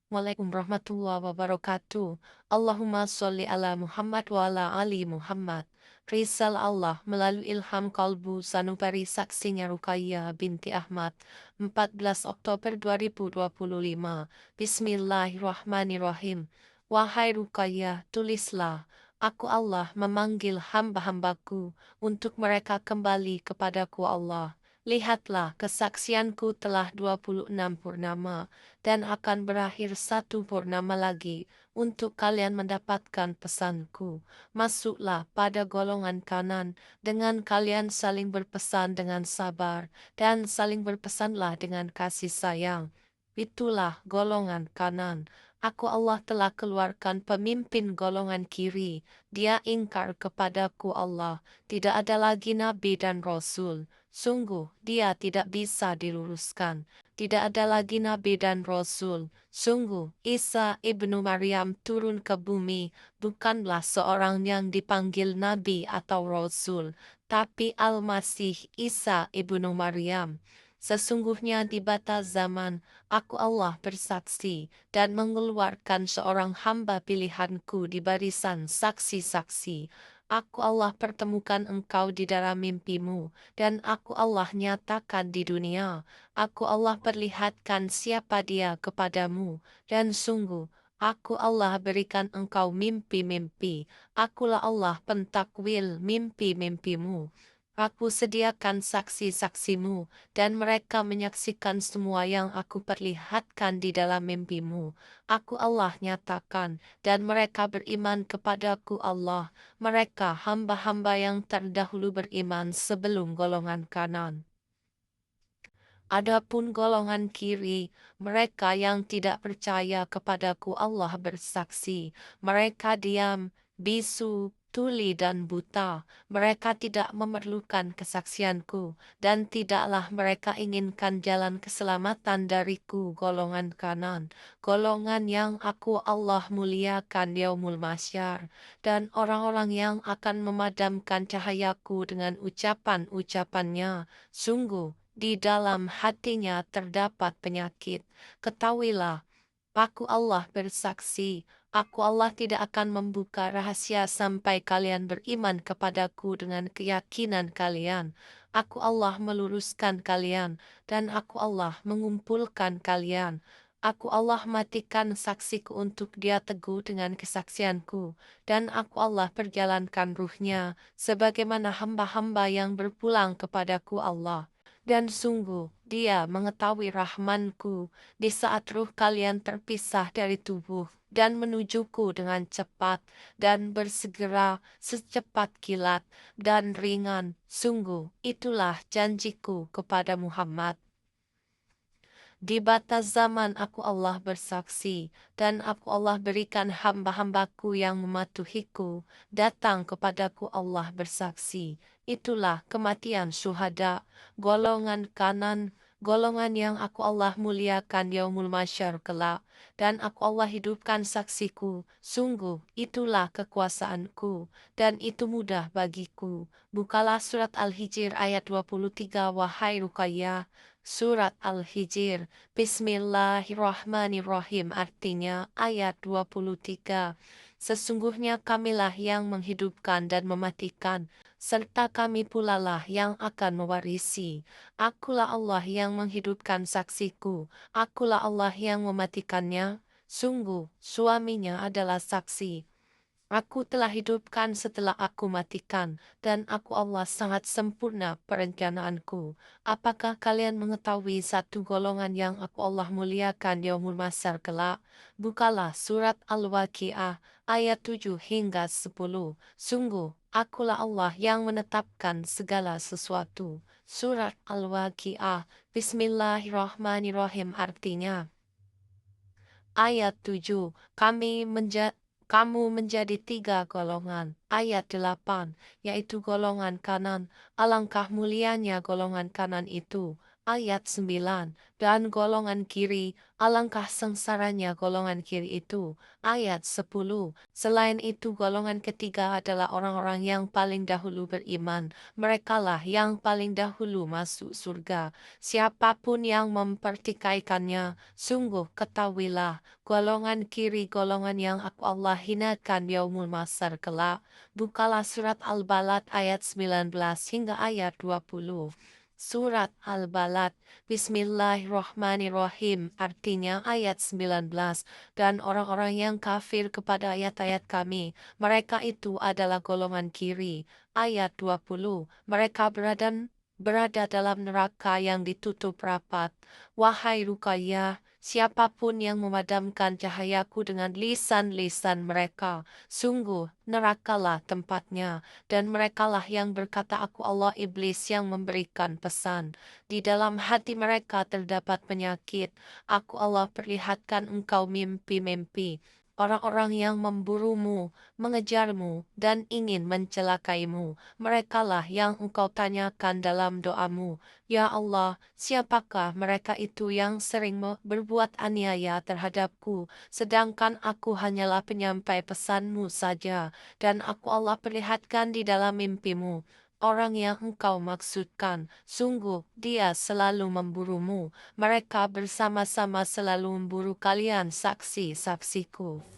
Waalaikumsalam warahmatullahi wabarakatuh. Allahumma sholli ala Muhammad wa ala ali Muhammad. Risal Allah melalui ilham kalbu sanubari saksinya Ruqayyah binti Ahmad 14 Oktober 2025. Bismillahirrahmanirrahim. Wahai Ruqayyah, tulislah. Aku Allah memanggil hamba-hambaku untuk mereka kembali kepadaku Allah. Lihatlah kesaksianku telah 26 purnama dan akan berakhir satu purnama lagi untuk kalian mendapatkan pesanku. Masuklah pada golongan kanan dengan kalian saling berpesan dengan sabar dan saling berpesanlah dengan kasih sayang. Itulah golongan kanan. Aku Allah telah keluarkan pemimpin golongan kiri. Dia ingkar kepadaku Allah. Tidak ada lagi nabi dan rasul. Sungguh, dia tidak bisa diluruskan. Tidak ada lagi nabi dan rasul. Sungguh, Isa ibnu Maryam turun ke bumi, bukanlah seorang yang dipanggil nabi atau rasul, tapi Al-Masih Isa ibnu Maryam. Sesungguhnya di batas zaman, aku Allah bersaksi dan mengeluarkan seorang hamba pilihanku di barisan saksi-saksi. Aku Allah pertemukan engkau di dalam mimpimu, dan aku Allah nyatakan di dunia. Aku Allah perlihatkan siapa dia kepadamu, dan sungguh, aku Allah berikan engkau mimpi-mimpi. Akulah Allah pentakwil mimpi-mimpimu. Aku sediakan saksi-saksimu, dan mereka menyaksikan semua yang aku perlihatkan di dalam mimpimu. Aku Allah nyatakan, dan mereka beriman kepadaku Allah. Mereka hamba-hamba yang terdahulu beriman sebelum golongan kanan. Adapun golongan kiri, mereka yang tidak percaya kepadaku Allah bersaksi, mereka diam, bisu, tuli dan buta, mereka tidak memerlukan kesaksianku, dan tidaklah mereka inginkan jalan keselamatan dariku golongan kanan, golongan yang aku Allah muliakan yaumul masyar, dan orang-orang yang akan memadamkan cahayaku dengan ucapan-ucapannya, sungguh, di dalam hatinya terdapat penyakit. Ketahuilah, aku Allah bersaksi, aku Allah tidak akan membuka rahasia sampai kalian beriman kepadaku dengan keyakinan kalian. Aku Allah meluruskan kalian, dan aku Allah mengumpulkan kalian. Aku Allah matikan saksiku untuk dia teguh dengan kesaksianku, dan aku Allah perjalankan ruhnya, sebagaimana hamba-hamba yang berpulang kepadaku Allah. Dan sungguh, dia mengetahui rahmanku di saat ruh kalian terpisah dari tubuh dan menujuku dengan cepat dan bersegera secepat kilat dan ringan. Sungguh, itulah janjiku kepada Muhammad. Di batas zaman aku Allah bersaksi, dan aku Allah berikan hamba-hambaku yang mematuhiku, datang kepadaku Allah bersaksi. Itulah kematian syuhada, golongan kanan, golongan yang aku Allah muliakan yaumul masyar kelak, dan aku Allah hidupkan saksiku, sungguh itulah kekuasaanku, dan itu mudah bagiku. Bukalah surat Al-Hijr ayat 23, wahai Ruqayyah. Surat Al-Hijr, Bismillahirrahmanirrahim, artinya ayat 23. Sesungguhnya kamilah yang menghidupkan dan mematikan, serta kami pula lah yang akan mewarisi. Akulah Allah yang menghidupkan saksiku, akulah Allah yang mematikannya. Sungguh, suaminya adalah saksi. Aku telah hidupkan setelah aku matikan, dan aku Allah sangat sempurna perencanaanku. Apakah kalian mengetahui satu golongan yang aku Allah muliakan yaumul masar kelak? Bukalah surat Al-Waqiah ayat 7 hingga 10. Sungguh, akulah Allah yang menetapkan segala sesuatu. Surat Al-Waqiah, Bismillahirrahmanirrahim, artinya ayat 7, kamu menjadi tiga golongan. Ayat 8, yaitu golongan kanan. Alangkah mulianya golongan kanan itu. Ayat 9, dan golongan kiri, alangkah sengsaranya golongan kiri itu. Ayat 10, selain itu golongan ketiga adalah orang-orang yang paling dahulu beriman. Merekalah yang paling dahulu masuk surga. Siapapun yang mempertikaikannya, sungguh ketahuilah, golongan kiri golongan yang aku Allah hinakan yaumul masar kelak. Bukalah surat Al-Balad ayat 19 hingga ayat 20. Surat Al-Balad, Bismillahirrahmanirrahim, artinya ayat 19, dan orang-orang yang kafir kepada ayat-ayat kami, mereka itu adalah golongan kiri. Ayat 20, mereka berada dalam neraka yang ditutup rapat. Wahai Ruqayyah, siapapun yang memadamkan cahayaku dengan lisan-lisan mereka, sungguh nerakalah tempatnya. Dan merekalah yang berkata aku Allah iblis yang memberikan pesan. Di dalam hati mereka terdapat penyakit. Aku Allah perlihatkan engkau mimpi-mimpi. Orang-orang yang memburumu, mengejarmu, dan ingin mencelakaimu. Merekalah yang engkau tanyakan dalam doamu. Ya Allah, siapakah mereka itu yang sering berbuat aniaya terhadapku, sedangkan aku hanyalah penyampai pesanmu saja. Dan aku Allah perlihatkan di dalam mimpimu, orang yang engkau maksudkan, sungguh dia selalu memburumu, mereka bersama-sama selalu memburu kalian saksi-saksiku.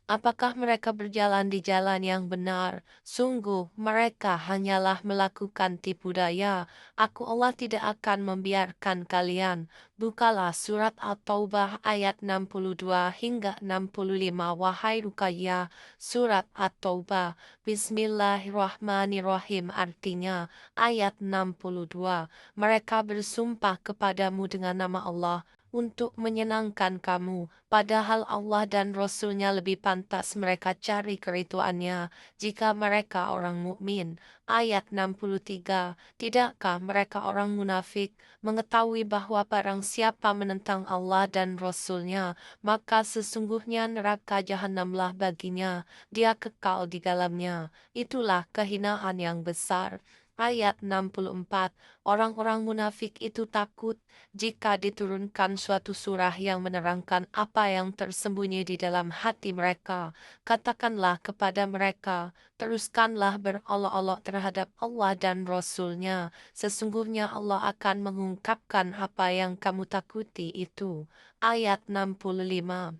Apakah mereka berjalan di jalan yang benar? Sungguh, mereka hanyalah melakukan tipu daya. Aku Allah tidak akan membiarkan kalian. Bukalah surat At-Taubah ayat 62 hingga 65. Wahai Ruqayyah, surat At-Taubah, Bismillahirrahmanirrahim, artinya ayat 62. Mereka bersumpah kepadamu dengan nama Allah untuk menyenangkan kamu, padahal Allah dan Rasul-Nya lebih pantas mereka cari keridhaannya jika mereka orang mukmin. Ayat 63, tidakkah mereka orang munafik mengetahui bahwa barang siapa menentang Allah dan Rasul-Nya, maka sesungguhnya neraka jahanamlah baginya, dia kekal di dalamnya. Itulah kehinaan yang besar. Ayat 64, orang-orang munafik itu takut jika diturunkan suatu surah yang menerangkan apa yang tersembunyi di dalam hati mereka. Katakanlah kepada mereka, teruskanlah berolok-olok terhadap Allah dan Rasul-Nya. Sesungguhnya Allah akan mengungkapkan apa yang kamu takuti itu. Ayat 65.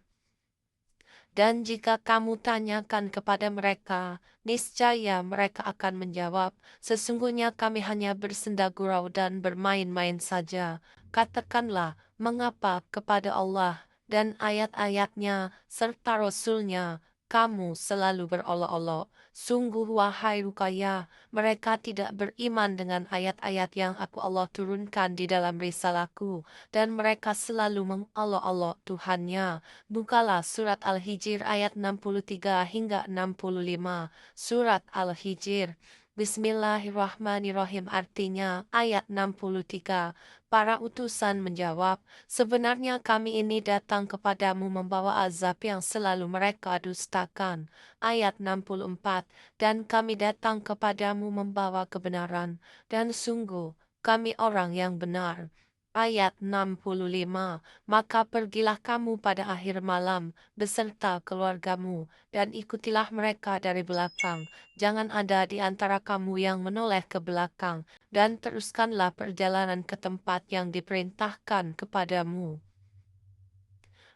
Dan jika kamu tanyakan kepada mereka, niscaya mereka akan menjawab, sesungguhnya kami hanya bersenda gurau dan bermain-main saja. Katakanlah, mengapa kepada Allah dan ayat-ayatnya serta Rasul-Nya kamu selalu berolok-olok? Sungguh wahai Ruqayyah, mereka tidak beriman dengan ayat-ayat yang aku Allah turunkan di dalam risalahku, dan mereka selalu mengolok-olok Tuhannya. Bukalah surat Al-Hijr ayat 63 hingga 65. Surat Al-Hijr, Bismillahirrahmanirrahim, artinya ayat 63. Para utusan menjawab, sebenarnya kami ini datang kepadamu membawa azab yang selalu mereka dustakan. Ayat 64. Dan kami datang kepadamu membawa kebenaran, dan sungguh kami orang yang benar. Ayat 65, maka pergilah kamu pada akhir malam beserta keluargamu, dan ikutilah mereka dari belakang. Jangan ada di antara kamu yang menoleh ke belakang, dan teruskanlah perjalanan ke tempat yang diperintahkan kepadamu.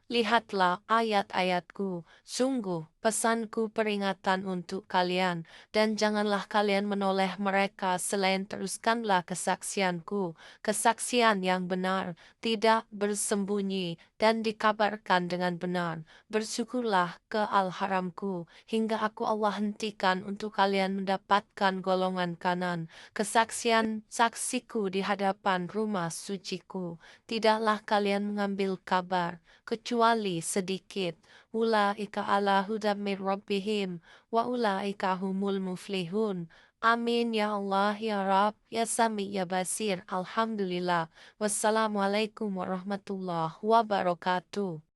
Lihatlah ayat-ayatku, sungguh pesanku peringatan untuk kalian, dan janganlah kalian menoleh mereka selain teruskanlah kesaksianku, kesaksian yang benar, tidak bersembunyi, dan dikabarkan dengan benar. Bersyukurlah ke Al-Haramku, hingga aku Allah hentikan untuk kalian mendapatkan golongan kanan, kesaksian saksiku di hadapan rumah suciku. Tidaklah kalian mengambil kabar, kecuali sedikit. Ulaika ala hudam min rabbihim wa ulaika humul muflihun. Amin ya Allah ya Rabb ya Sami ya Basir. Alhamdulillah. Wassalamualaikum warahmatullahi wabarakatuh.